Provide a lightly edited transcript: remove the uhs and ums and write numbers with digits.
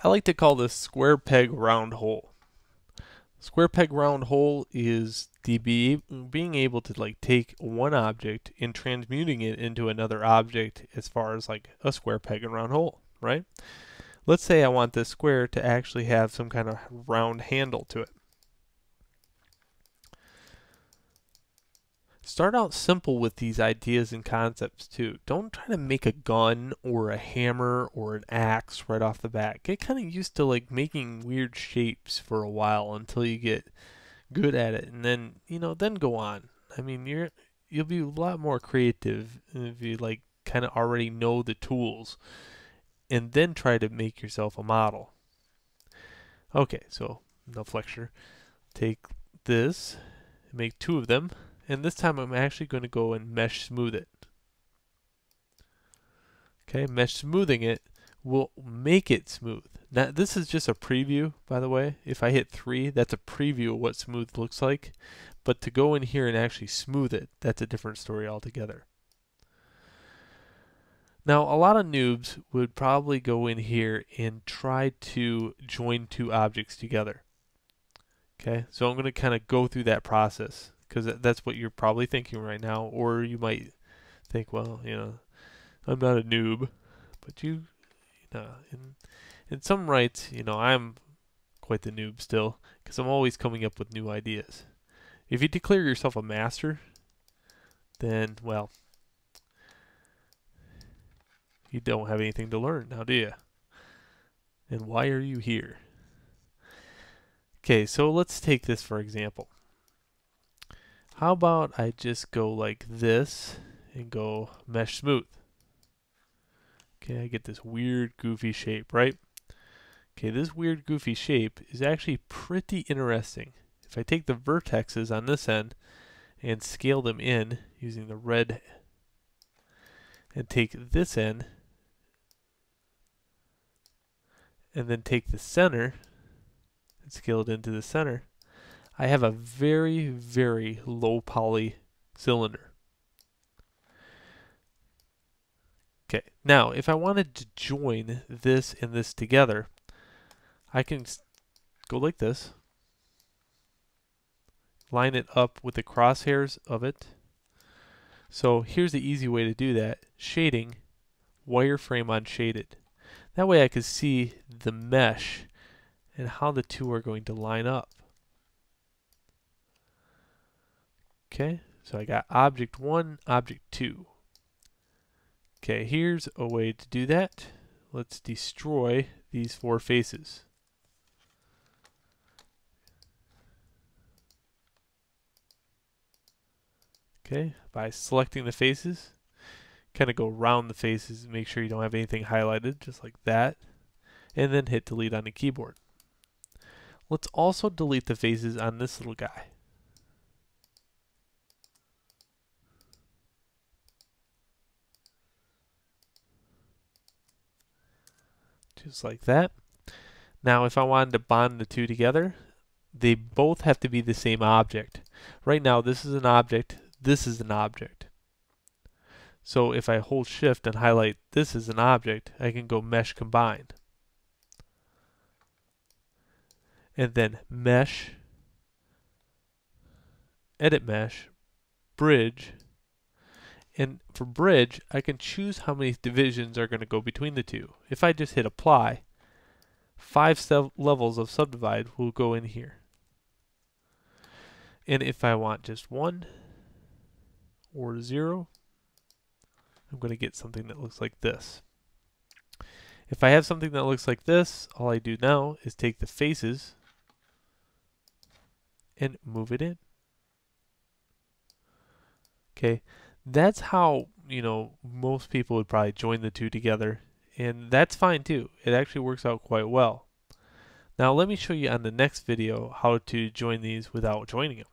I like to call this square peg round hole. Square peg round hole is being able to like take one object and transmuting it into another object as far as like a square peg and round hole, right? Let's say I want this square to actually have some kind of round handle to it. Start out simple with these ideas and concepts too. Don't try to make a gun or a hammer or an axe right off the bat. Get kind of used to like making weird shapes for a while until you get good at it, and then then go on. I mean, you'll be a lot more creative if you like kind of already know the tools, and then try to make yourself a model. Okay, so no flexure. Take this, make two of them. And this time I'm actually going to go and mesh smooth it. Okay, mesh smoothing it will make it smooth. Now this is just a preview, by the way. If I hit 3, that's a preview of what smooth looks like. But to go in here and actually smooth it, that's a different story altogether. Now a lot of noobs would probably go in here and try to join two objects together. Okay, so I'm going to kind of go through that process, because that's what you're probably thinking right now. Or you might think, well, I'm not a noob, but in some rights, I'm quite the noob still, because I'm always coming up with new ideas. If you declare yourself a master, then, well, you don't have anything to learn now, do you? And why are you here? Okay, so let's take this for example. How about I just go like this and go mesh smooth? Okay, I get this weird goofy shape, right? Okay, this weird goofy shape is actually pretty interesting. If I take the vertexes on this end and scale them in using the red, and take this end and then take the center and scale it into the center, I have a very, very low poly cylinder. Okay, now if I wanted to join this and this together, I can go like this, line it up with the crosshairs of it. So here's the easy way to do that: shading, wireframe on shaded. That way I can see the mesh and how the two are going to line up. Okay, so I got object 1, object 2. Okay, here's a way to do that. Let's destroy these 4 faces. Okay, by selecting the faces, kind of go around the faces and make sure you don't have anything highlighted, just like that, and then hit delete on the keyboard. Let's also delete the faces on this little guy. Just like that. Now if I wanted to bond the two together, they both have to be the same object. Right now this is an object, this is an object. So if I hold shift and highlight this is an object, I can go mesh combine. And then mesh, edit mesh, bridge. And for bridge, I can choose how many divisions are going to go between the two. If I just hit apply, 5 levels of subdivide will go in here. And if I want just 1 or 0, I'm going to get something that looks like this. If I have something that looks like this, all I do now is take the faces and move it in. Okay, that's how, most people would probably join the two together, and that's fine too. It actually works out quite well. Now let me show you on the next video how to join these without joining them.